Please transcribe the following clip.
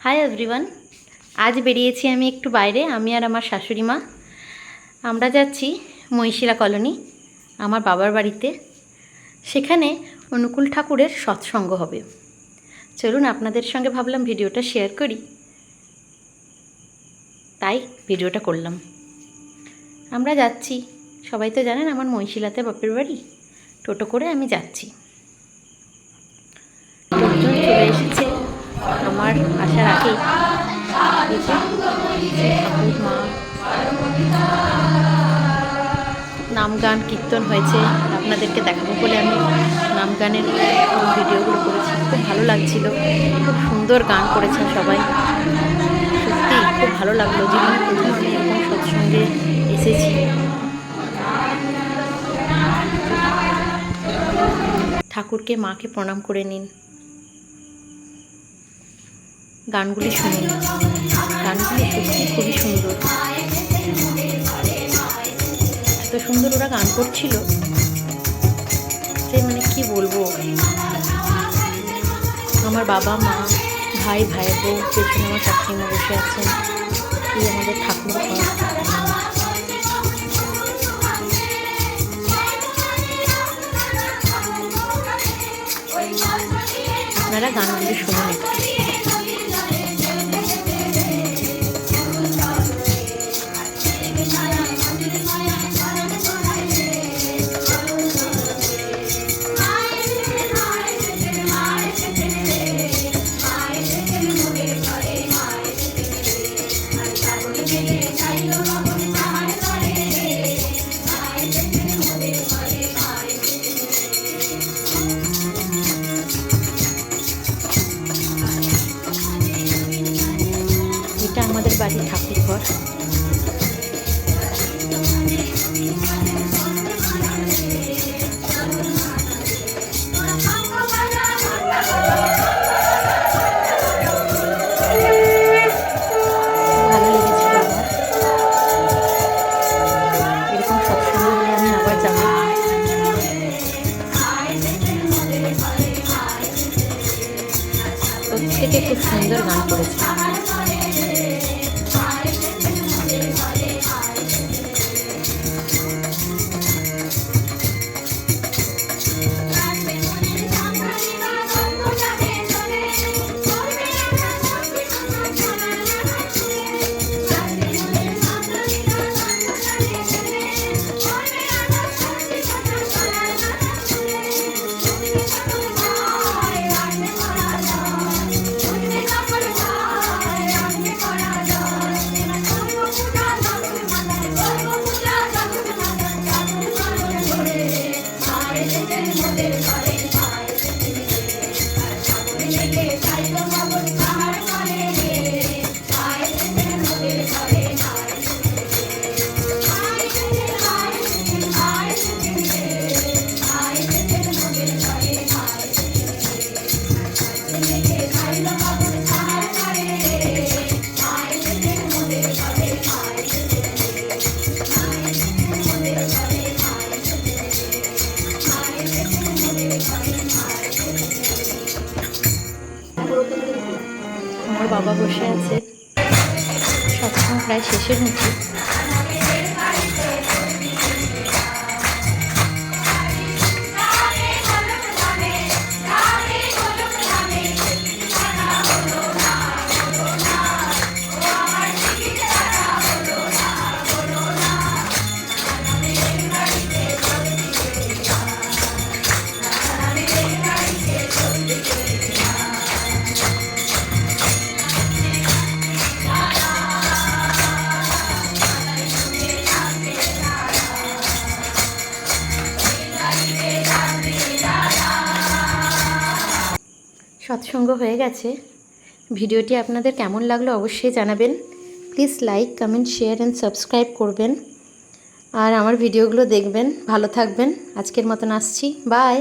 Hi everyone. আজ বেরিয়েছি আমি একটু বাইরে, আমি আর আমার শাশুড়ি মা। আমরা যাচ্ছি মহিশিলা কলোনি, আমার বাবার বাড়িতে। সেখানে অনুকূল ঠাকুরের সৎসঙ্গ হবে। চলুন আপনাদের সঙ্গে ভাবলাম ভিডিওটা শেয়ার করি, তাই ভিডিওটা করলাম। আমরা যাচ্ছি, সবাই তো জানেন আমার মহিশিলাতে বাপের বাড়ি। টোটো করে আমি যাচ্ছি। লোকজন চলে এসেছে আমার আসার আগেই। ঠাকুর মা, নাম গান কীর্তন হয়েছে, আপনাদেরকে দেখাবো বলে আমি নাম গানের ভিডিওগুলো করেছি। খুব ভালো লাগছিল, খুব সুন্দর গান করেছেন সবাই। সত্যি খুব ভালো লাগলো, জীবনে প্রথম আমি এরকম সৎসঙ্গে এসেছি। ঠাকুরকে মাকে প্রণাম করে নিন, গানগুলি শুনুন। গানগুলি সত্যি খুবই সুন্দর, এত সুন্দর ওরা গান করছিল যে মানে কি বলবো। আমার বাবা মা, ভাই বউ, পেছনে আমার শাশুড়িমা বসে আছেন। এই আমাদের ঠাকুর ঘর। আপনারা গানগুলি শুনুন একটু। এটা আমাদের বাড়ির ঠাকুর ঘর। ভালো লেগেছিল আমার। এরকম সৎসঙ্গ হলে আমি আবার যাব। প্রত্যেকে খুব সুন্দর গান করেছে। আমার বাবা বসে আছে, সৎসঙ্গ প্রায় শেষের মুখে। সৎসঙ্গ হয়ে গেছে। ভিডিওটি আপনাদের কেমন লাগলো অবশ্যই জানাবেন। Please like, comment, share and subscribe করবেন। আর আমার ভিডিওগুলো দেখবেন। ভালো থাকবেন। আজকের মতন আসছি, বাই।